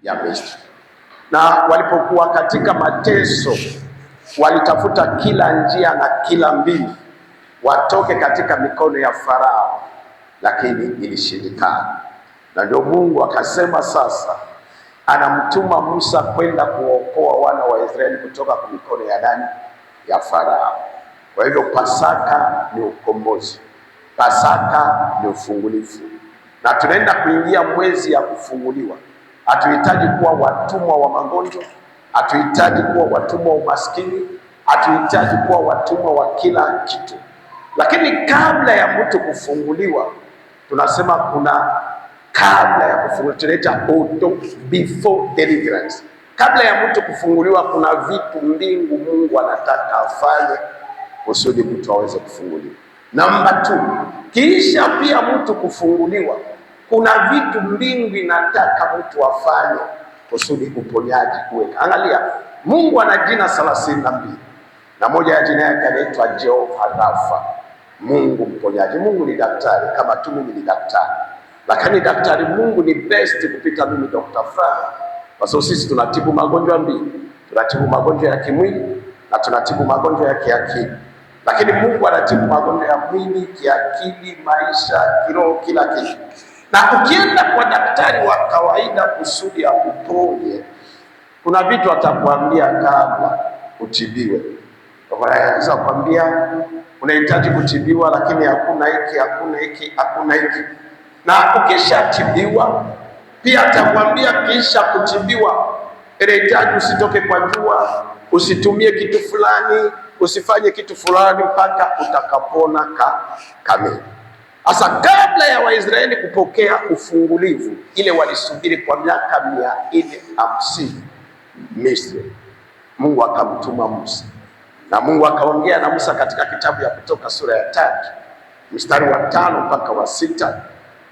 ya Misri. Na walipokuwa katika mateso, walitafuta kila njia na kila mbinu watoke katika mikono ya Farao, lakini ilishindikana. Na ndio Mungu akasema sasa anamtuma Musa kwenda kuokoa wana wa Israeli kutoka kwa mikono ya nani? Ya Farao. Kwa hivyo Pasaka ni ukombozi, Pasaka ni ufungulifu, na tunaenda kuingia mwezi ya kufunguliwa. Hatuhitaji kuwa watumwa wa magonjwa, hatuhitaji kuwa watumwa wa umaskini, hatuhitaji kuwa watumwa wa kila kitu. Lakini kabla ya mtu kufunguliwa, tunasema kuna kabla ya kufunguliwa, tunaita before deliverance. Kabla ya mtu kufunguliwa, kuna vitu mbingu Mungu anataka afanye kusudi mtu aweze kufunguliwa. Namba 2, kisha pia mtu kufunguliwa, kuna vitu mbingu inataka mtu afanye kusudi uponyaji uwe. Angalia, Mungu ana jina 32 na moja ya jina yake anaitwa Jehova Rafa, Mungu mponyaji. Mungu ni daktari kama tu mimi ni daktari, lakini daktari Mungu ni best kupita mimi Dr. Frank, kwa sababu sisi tunatibu magonjwa mbili, tunatibu magonjwa ya kimwili na tunatibu magonjwa ya kiakili. Lakini Mungu anatibu magonjwa ya mwili, kiakili, maisha, kiroho, kila kitu. Na ukienda kwa daktari wa kawaida kusudi akuponye, kuna vitu atakwambia kabla utibiwe. Anaweza kukwambia unahitaji kutibiwa, lakini hakuna hiki, hakuna hiki, hakuna hiki. Na ukishatibiwa pia atakwambia kisha kutibiwa inahitaji usitoke kwa jua, usitumie kitu fulani, usifanye kitu fulani mpaka utakapona kamili. Sasa kabla ya Waisraeli kupokea ufungulivu, ile walisubiri kwa miaka 450 Misri, Mungu akamtuma Musa. Na Mungu akaongea na Musa katika kitabu ya Kutoka sura ya 3 mstari wa 5 mpaka wa 6.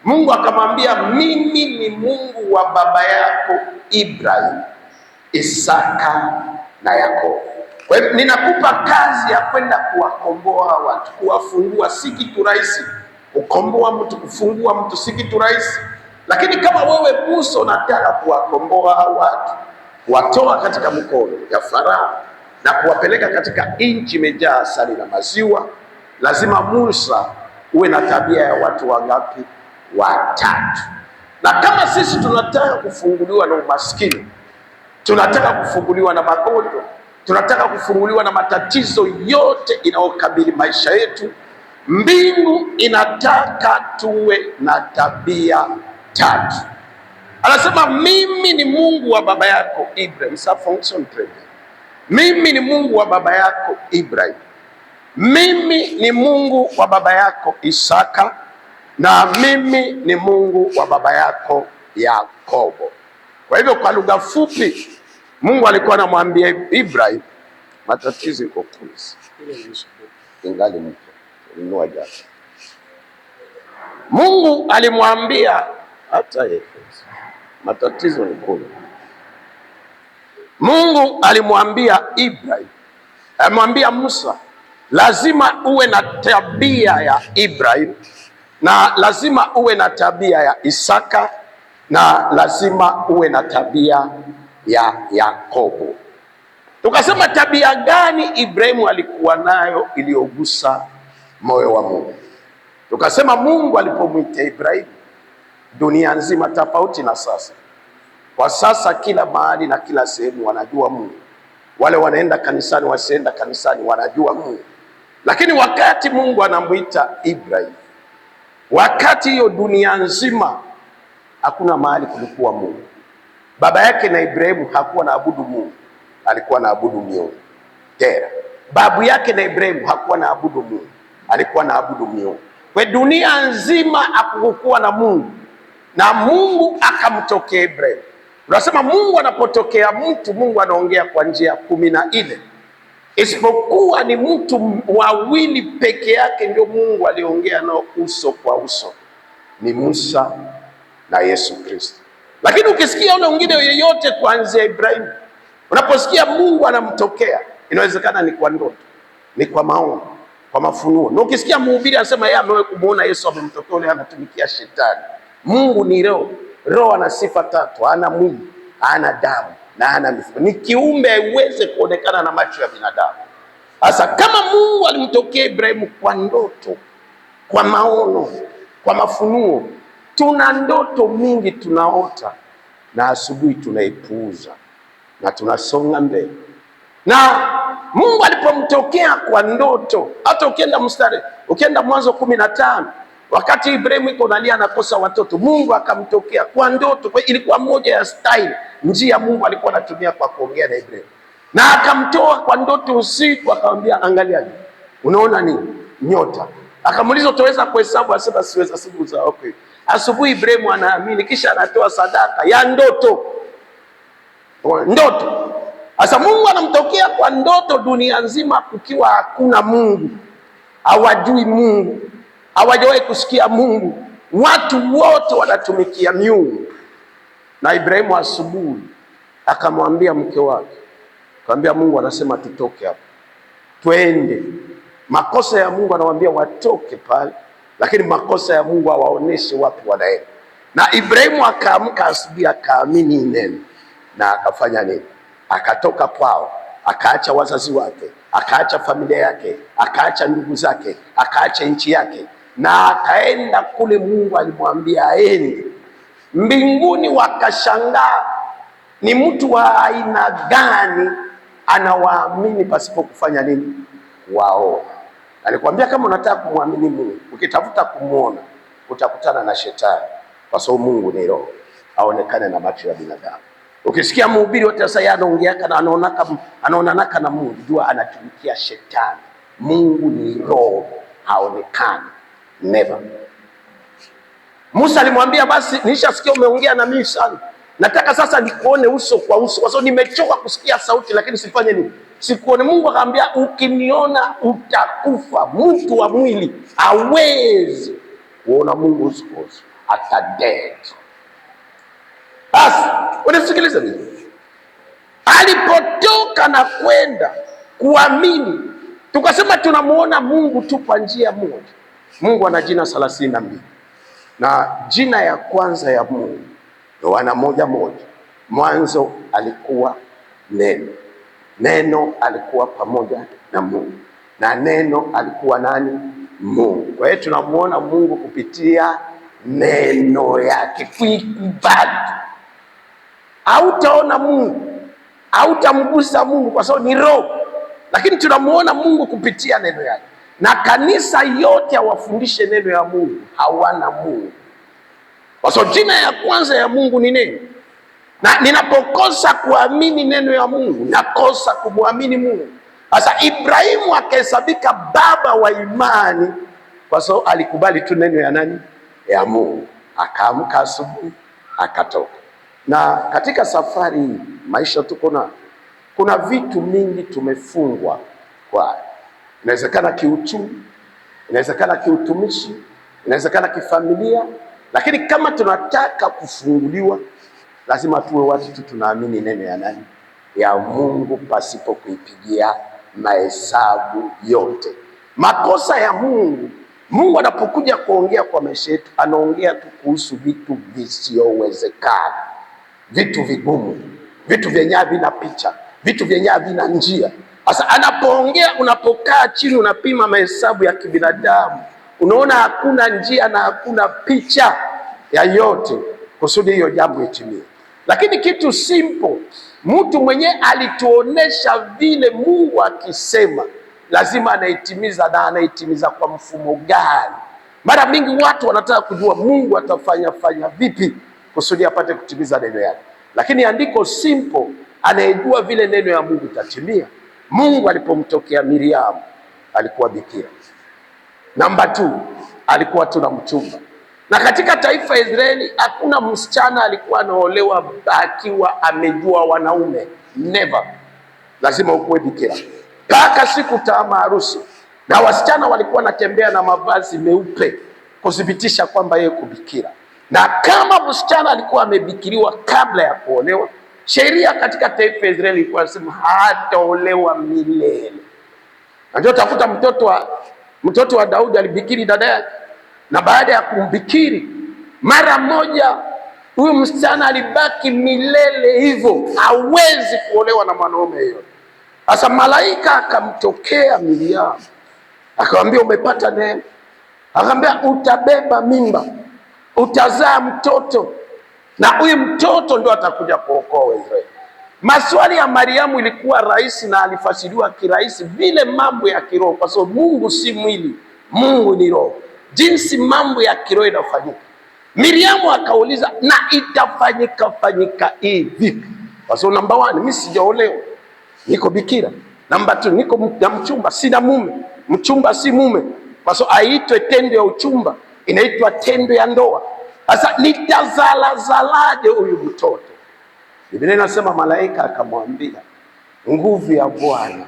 Mungu akamwambia, mimi ni Mungu wa baba yako Ibrahim, Isaka na Yakobo. Kwa hiyo ninakupa kazi ya kwenda kuwakomboa watu, kuwafungua. Si kitu rahisi kukomboa mtu, kufungua mtu si kitu rahisi. Lakini kama wewe Musa unataka kuwakomboa watu, kuwatoa katika mikono ya Farao na kuwapeleka katika nchi imejaa asali na maziwa, lazima Musa uwe na tabia ya watu wangapi? 3. Na kama sisi tunataka kufunguliwa na umaskini, tunataka kufunguliwa na magonjwa, tunataka kufunguliwa na matatizo yote inayokabili maisha yetu, mbingu inataka tuwe na tabia 3. Anasema mimi ni Mungu wa baba yako Ibrahim. Sa fonction très bien. Mimi ni Mungu wa baba yako Ibrahim, mimi ni Mungu wa baba yako Isaka, na mimi ni Mungu wa baba yako Yakobo. Kwa hivyo kwa lugha fupi, Mungu alikuwa anamwambia Ibrahim, matatizo iko kule, ingali mpo inua jana. Mungu alimwambia hata yeye matatizo ni kule. Mungu alimwambia Ibrahim, alimwambia Musa, lazima uwe na tabia ya Ibrahim, na lazima uwe na tabia ya Isaka, na lazima uwe na tabia ya Yakobo. Tukasema tabia gani Ibrahimu alikuwa nayo iliyogusa moyo wa Mungu? Tukasema Mungu alipomwita Ibrahimu, dunia nzima, tofauti na sasa. Kwa sasa kila mahali na kila sehemu wanajua Mungu. Wale wanaenda kanisani, wasienda kanisani, wanajua Mungu. Lakini wakati Mungu anamwita Ibrahim, wakati hiyo dunia nzima hakuna mahali kulikuwa Mungu. Baba yake na Ibrahimu hakuwa naabudu Mungu, alikuwa naabudu miungu. Tera, babu yake na Ibrahimu hakuwa naabudu Mungu, alikuwa naabudu miungu. Kwa dunia nzima hakukuwa na Mungu, na Mungu akamtokea Ibrahimu. Unasema Mungu anapotokea mtu, Mungu anaongea kwa njia 14, isipokuwa ni mtu wawili peke yake ndio Mungu aliongea nao uso kwa uso, ni Musa na Yesu Kristo. Lakini ukisikia ule mwingine yeyote kuanzia Ibrahimu, unaposikia Mungu anamtokea, inawezekana ni kwa ndoto, ni kwa maono, kwa mafunuo. Na ukisikia mhubiri anasema yeye amewahi kumuona Yesu amemtokea, yule anatumikia shetani. Mungu ni roho. Roho ana sifa 3, ana mwili, hana damu na hana mifupa, ni kiumbe haiweze kuonekana na macho ya binadamu. Sasa kama Mungu alimtokea Ibrahimu kwa ndoto, kwa maono, kwa mafunuo, tuna ndoto mingi tunaota na asubuhi tunaipuuza na tunasonga mbele. Na Mungu alipomtokea kwa ndoto, hata ukienda Mwanzo 15, wakati Ibrahimu iko nalia anakosa watoto, Mungu akamtokea kwa ndoto. Kwa ilikuwa moja ya style, njia Mungu alikuwa anatumia kwa kuongea na Ibrahimu. Na akamtoa kwa ndoto usiku, akamwambia angalia, unaona nini? Nyota. Akamuuliza utaweza kuhesabu? Asema siweza. Siku za okay. Asubuhi Ibrahimu anaamini, kisha anatoa sadaka ya ndoto. Ndoto. Sasa Mungu anamtokea kwa ndoto, dunia nzima kukiwa hakuna Mungu, hawajui Mungu, hawajawahi kusikia Mungu, watu wote wanatumikia miungu. Na Ibrahimu asubuhi akamwambia mke wake, akamwambia Mungu anasema tutoke hapa, twende. Makosa ya Mungu anamwambia watoke pale, lakini makosa ya Mungu hawaoneshi wapi wanaenda. Na Ibrahimu akaamka asubuhi, akaamini neno na akafanya nini? Akatoka kwao, akaacha wazazi wake, akaacha familia yake, akaacha ndugu zake, akaacha nchi yake, na akaenda kule Mungu alimwambia aende. Mbinguni wakashangaa, ni mtu wa aina gani anawaamini pasipo kufanya nini? Wao. Alikwambia kama unataka kumwamini Mungu, ukitafuta kumwona utakutana na shetani, kwa sababu Mungu ni roho, aonekane na macho ya binadamu. Ukisikia mhubiri wote sasa yeye anaongeaka na anaonanaka na Mungu, jua anatumikia shetani. Mungu ni roho, haonekani. Never. Musa alimwambia basi, nishasikia umeongea na mimi sana, nataka sasa nikuone uso kwa uso, kwa sababu nimechoka kusikia sauti lakini sifanye nini? Sikuone. Mungu akamwambia ukiniona utakufa. Mtu wa mwili hawezi kuona Mungu uso kwa uso, ata dead. Basi unisikilize vizuri, alipotoka na kwenda kuamini, tukasema tunamuona Mungu tu kwa njia moja. Mungu ana jina 32, na jina ya kwanza ya Mungu Yohana 1:1, mwanzo alikuwa neno, neno alikuwa pamoja na Mungu, na neno alikuwa nani? Mungu. Kwa hiyo tunamuona Mungu kupitia neno yake. Kuikubali, hautaona Mungu, hautamgusa Mungu kwa sababu ni roho, lakini tunamuona Mungu kupitia neno yake. Na kanisa yote hawafundishe neno ya Mungu, hawana Mungu, kwa sababu jina ya kwanza ya Mungu ni neno. Na ninapokosa kuamini neno ya Mungu, nakosa kumwamini Mungu. Sasa Ibrahimu akahesabika baba wa imani kwa sababu alikubali tu neno ya nani? Ya Mungu. Akaamka asubuhi, akatoka. Na katika safari hii maisha tuko kuna vitu mingi tumefungwa kwa. Inawezekana kiuchumi, inawezekana kiutumishi, inawezekana kifamilia, lakini kama tunataka kufunguliwa lazima tuwe watu tu tunaamini neno ya nani? Ya Mungu, pasipo kuipigia mahesabu yote. Makosa ya Mungu, Mungu anapokuja kuongea kwa maisha yetu, anaongea tu kuhusu vitu visiowezekana, vitu vigumu, vitu vyenye havina picha, vitu vyenye havina njia. Sasa anapoongea, unapokaa chini unapima mahesabu ya kibinadamu, unaona hakuna njia na hakuna picha ya yote kusudi hiyo jambo itimie. Lakini kitu simple, mtu mwenye alituonesha vile Mungu akisema lazima anaitimiza, na anaitimiza kwa mfumo gani. Mara mingi watu wanataka kujua Mungu atafanya vipi kusudi apate kutimiza neno yake, lakini andiko simple, anayejua vile neno ya Mungu itatimia. Mungu alipomtokea Miriamu alikuwa bikira. Namba 2, alikuwa tuna mchumba. Na katika taifa ya Israeli hakuna msichana alikuwa anaolewa akiwa amejua wanaume. Never. Lazima ukuwe bikira. Mpaka siku taama harusi, na wasichana walikuwa wanatembea na mavazi meupe kudhibitisha kwamba yeye kubikira. Na kama msichana alikuwa amebikiriwa kabla ya kuolewa, sheria katika taifa ya Israeli ilikuwa inasema hataolewa milele. Na ndio utakuta mtoto wa Daudi alibikiri dada yake, na baada ya kumbikiri mara moja Huyu msichana alibaki milele hivyo, hawezi kuolewa na mwanaume hiyo. Sasa malaika akamtokea Miriamu, akamwambia umepata neema. Akamwambia utabeba mimba, utazaa mtoto, na huyu mtoto ndio atakuja kuokoa Israeli. Maswali ya Mariamu ilikuwa rahisi na alifasiriwa kirahisi vile mambo ya kiroho, kwa sababu Mungu si mwili, Mungu ni roho. Jinsi mambo ya kiroho inafanyika. Miriamu akauliza, na itafanyika hii vipi? Kwa sababu namba 1, mimi sijaolewa, niko bikira. Namba 2, niko na mchumba, sina mume. Mchumba si mume, kwa sababu haitwe tendo ya uchumba, inaitwa tendo ya ndoa. Sasa nitazalaje huyu mtoto? Biblia inasema malaika akamwambia, nguvu ya Bwana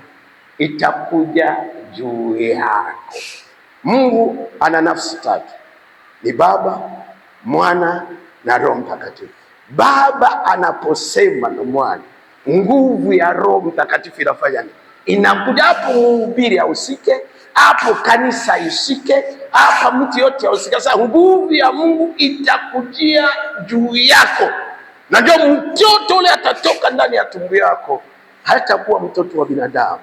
itakuja juu yako. Mungu ana nafsi 3, ni Baba, Mwana na Roho Mtakatifu. Baba anaposema na Mwana, nguvu ya Roho Mtakatifu inafanya nini? Inakuja hapo, mhubiri ahusike hapo, kanisa ishike hapa, mtu yote ahusike. Sasa nguvu ya Mungu itakujia juu yako, na ndio mtoto ule atatoka ndani ya tumbo yako, hatakuwa mtoto wa binadamu.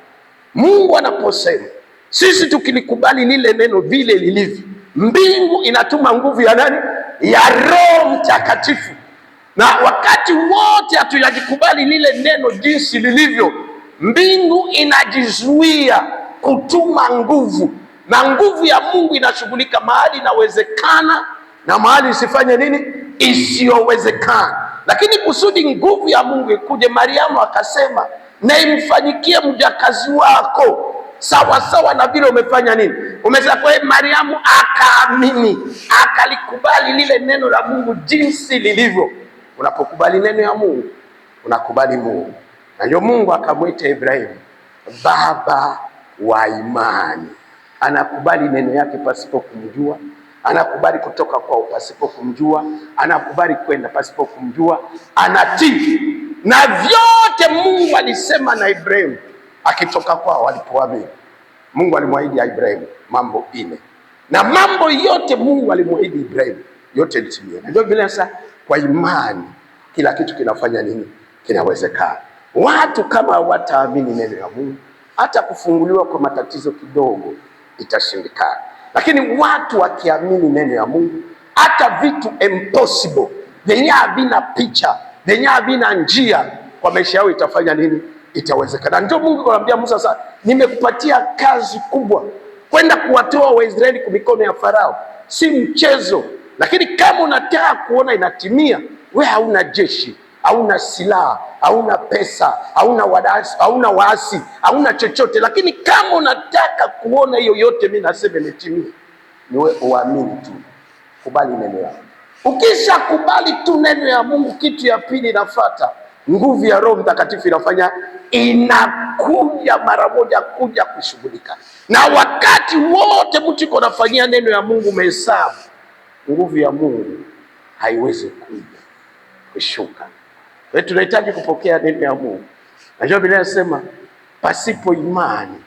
Mungu anaposema, sisi tukilikubali lile neno vile lilivyo, mbingu inatuma nguvu ya nani? Ya Roho Mtakatifu. Na wakati wote hatuyalikubali lile neno jinsi lilivyo, mbingu inajizuia kutuma nguvu, na nguvu ya Mungu inashughulika mahali inawezekana na mahali isifanye nini? Isiyowezekana. Lakini kusudi nguvu ya Mungu ikuje, Mariamu akasema, na imfanyikie mjakazi wako sawa sawa na vile umefanya nini? Umesema. Kwa hiyo Mariamu akaamini, akalikubali lile neno la Mungu jinsi lilivyo. Unapokubali neno ya Mungu, unakubali Mungu. Na ndio Mungu akamwita Ibrahimu baba wa imani. Anakubali neno yake pasipo kumjua, anakubali kutoka kwao pasipo kumjua, anakubali kwenda pasipo kumjua, anatii. Na vyote Mungu alisema na Ibrahimu akitoka kwao walipoamini. Mungu alimwahidi Ibrahimu mambo 4, na mambo yote Mungu alimwahidi Ibrahimu yote litimie. Ndio bila sasa, kwa imani kila kitu kinafanya nini? Kinawezekana. Watu kama hawataamini neno ya Mungu, hata kufunguliwa kwa matatizo kidogo itashindikana. Lakini watu wakiamini neno ya Mungu, hata vitu impossible venye havina picha, venye havina njia, kwa maisha yao itafanya nini? Itawezekana. Ndio Mungu anamwambia Musa, sasa nimekupatia kazi kubwa, kwenda kuwatoa Waisraeli kwa mikono ya Farao. Si mchezo. Lakini kama unataka kuona inatimia, we hauna jeshi, hauna silaha, hauna pesa, hauna waasi, hauna chochote. Lakini kama unataka kuona hiyo yote mimi nasema imetimia, ni wewe uamini tu, kubali neno la Mungu. Ukisha kubali tu neno ya Mungu, kitu ya pili inafuata, nguvu ya Roho Mtakatifu inafanya, inakuja mara moja kuja kushughulika. Na wakati wote mtu yuko nafanyia neno ya Mungu umehesabu, nguvu ya Mungu haiwezi kuja kushuka. Kwa hiyo tunahitaji kupokea neno ya Mungu. Najua Biblia inasema pasipo imani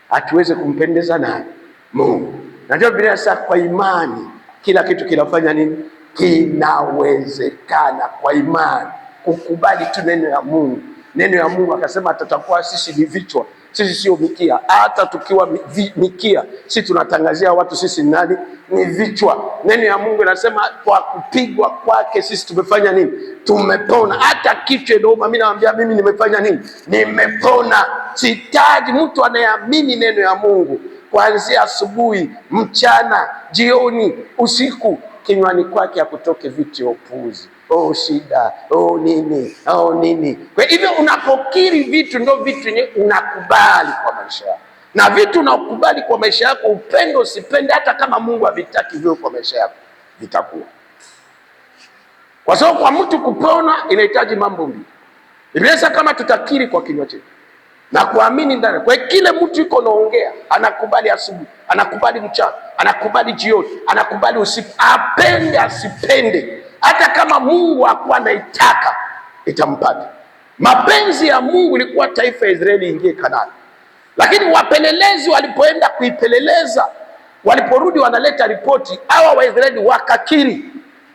hatuwezi kumpendeza nani? Mungu. Najua Biblia inasema kwa imani kila kitu kinafanya nini? Kinawezekana. Kwa imani kukubali tu neno ya Mungu. Neno ya Mungu akasema tutakuwa sisi ni vichwa, sisi sio mikia. Hata tukiwa mikia, sisi tunatangazia watu sisi nani? Ni vichwa. Neno ya Mungu inasema kwa kupigwa kwake sisi tumefanya nini? Tumepona. Hata kichwa inauma, mimi naambia mimi nimefanya nini? Nimepona. Sitaji mtu anayeamini neno ya Mungu kuanzia asubuhi, mchana, jioni, usiku, kinywani kwake hakutoke vitu vya upuuzi. Oh shida, oh nini, oh nini. Kwa hivyo unapokiri vitu ndio vitu yenye unakubali kwa maisha yako. Na vitu unakubali kwa maisha yako, upendo usipende, hata kama Mungu havitaki vile kwa maisha yako, vitakuwa. Kwa sababu kwa mtu kupona inahitaji mambo mbili. Biblia kama tutakiri kwa kinywa chetu na kuamini ndani. Kwa kile mtu yuko naongea, anakubali asubuhi, anakubali mchana, anakubali jioni, anakubali usiku, apende asipende, hata kama Mungu hakuwa anaitaka, itampata. Mapenzi ya Mungu ilikuwa taifa ya Israeli ingie Kanaani. Lakini wapelelezi walipoenda kuipeleleza, waliporudi wanaleta ripoti, hawa Waisraeli wakakiri.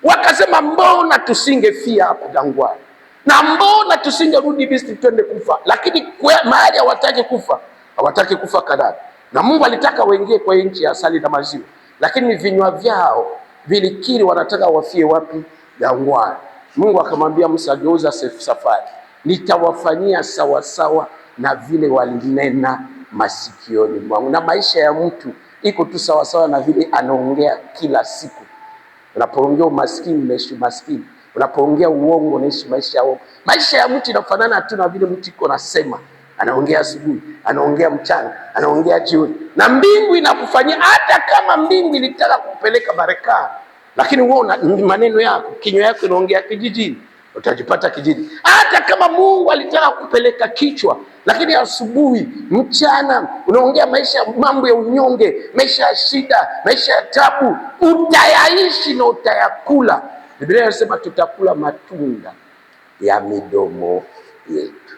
Wakasema mbona tusingefia hapa jangwani, na mbona tusingerudi Misri twende kufa? Lakini mahali hawataki kufa, hawataki kufa Kanaani. Na Mungu alitaka waingie kwa nchi ya asali na maziwa, lakini vinywa vyao vilikiri wanataka wafie wapi? Jangwani. Mungu akamwambia Musa, geuza safari, nitawafanyia sawasawa na vile walinena masikioni mwangu. Na maisha ya mtu iko tu sawasawa na vile anaongea kila siku. Unapoongea umaskini unaishi maskini, unapoongea uongo unaishi maisha ya uongo. Maisha ya mtu inafanana tu na vile mtu iko nasema, anaongea asubuhi, anaongea mchana, anaongea jioni. Na mbingu inakufanyia, hata kama mbingu ilitaka kupeleka Marekani, lakini wewe maneno yako, kinywa yako inaongea kijijini, utajipata kijiji. Hata kama Mungu alitaka kupeleka kichwa, lakini asubuhi, mchana unaongea maisha, mambo ya unyonge, maisha ya shida, maisha ya tabu, utayaishi na utayakula. Biblia inasema tutakula matunda ya midomo yetu.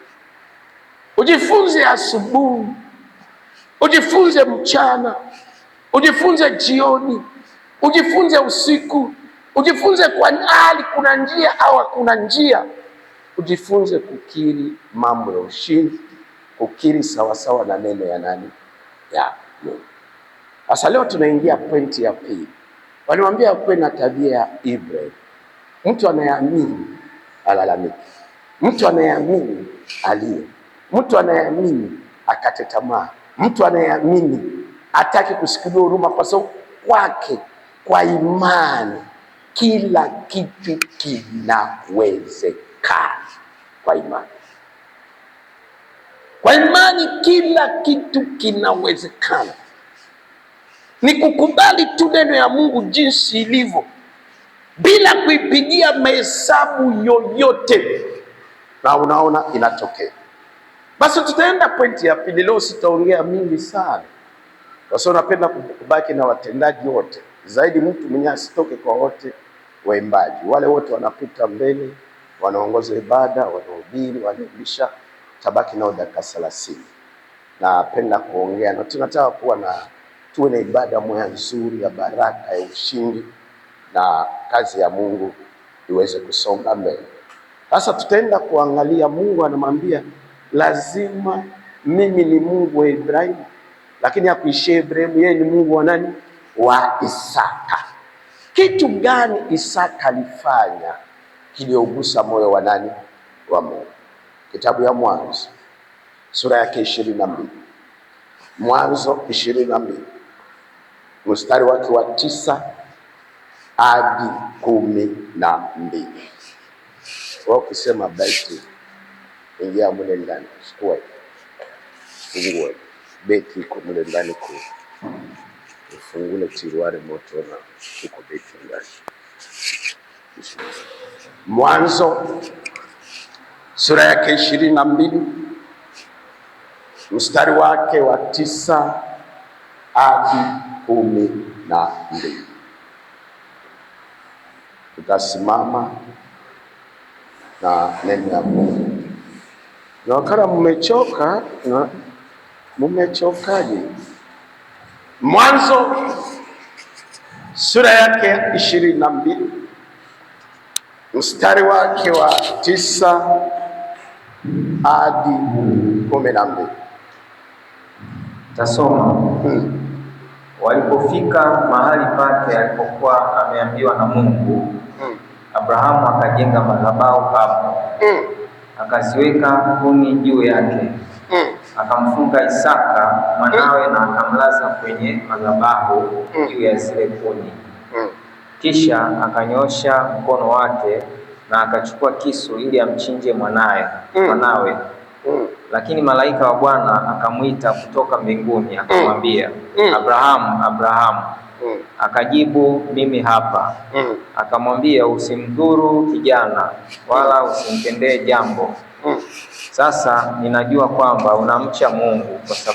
Ujifunze asubuhi, ujifunze mchana, ujifunze jioni, ujifunze usiku, ujifunze kwa hali kuna njia au hakuna njia. Ujifunze kukiri mambo ya ushindi, kukiri sawasawa na neno ya nani? Ya Mungu. Sasa leo tunaingia pointi ya pili. Walimwambia kuwe na tabia ya Ibrahim. Mtu anayeamini alalamiki, mtu anayeamini alie, mtu anayeamini akate tamaa, mtu anayeamini hataki kusikia huruma, kwa sababu kwake, kwa imani, kila kitu kinawezekana. Kwa imani, kwa imani kila kitu kinawezekana. Ni kukubali tu neno ya Mungu jinsi ilivyo, bila kuipigia mahesabu yoyote, na unaona inatokea. Basi tutaenda pointi ya pili. Leo sitaongea mingi sana, kwa sababu napenda kubaki na watendaji wote, zaidi mtu mwenye asitoke kwa wote. Waimbaji wale wote wanapita mbele, wanaongoza ibada, wanahubiri, wanaimbisha, tabaki nao dakika 30. Napenda kuongea na tunataka tuwe na ibada moja nzuri ya baraka, ya ushindi, na kazi ya Mungu iweze kusonga mbele. Sasa tutaenda kuangalia, Mungu anamwambia lazima, mimi ni Mungu wa Ibrahimu, lakini hakuishia Ibrahimu, yeye ni Mungu wa nani? Wa Isaka. Kitu gani Isaka alifanya kiliogusa moyo wa nani? Wa Mungu. Kitabu ya Mwanzo sura yake 22, Mwanzo 22 mstari wake wa 9 hadi 12. Wao kusema beti, ingia mule ndani, chukua fungue beti iko mule ndani, ufungule tiruare moto na uko beti ndani. Mwanzo sura yake 22 mstari wake wa 9 hadi 12. Tutasimama na neno la Mungu. Na wakati mmechoka, mmechokaje? Mwanzo sura yake 22 mstari wake wa 9 hadi 12. Tasoma. Walipofika mahali pake alipokuwa ameambiwa na Mungu, Abrahamu akajenga madhabahu hapo, akaziweka kuni juu yake, akamfunga Isaka mwanawe na akamlaza kwenye madhabahu juu ya zile kuni. Kisha akanyosha mkono wake na akachukua kisu ili amchinje mwanawe. Lakini malaika wa Bwana akamwita kutoka mbinguni akamwambia, Abrahamu, Abrahamu. Akajibu, mimi hapa. Akamwambia, usimdhuru kijana, wala usimtendee jambo. Sasa ninajua kwamba unamcha Mungu, kwa sababu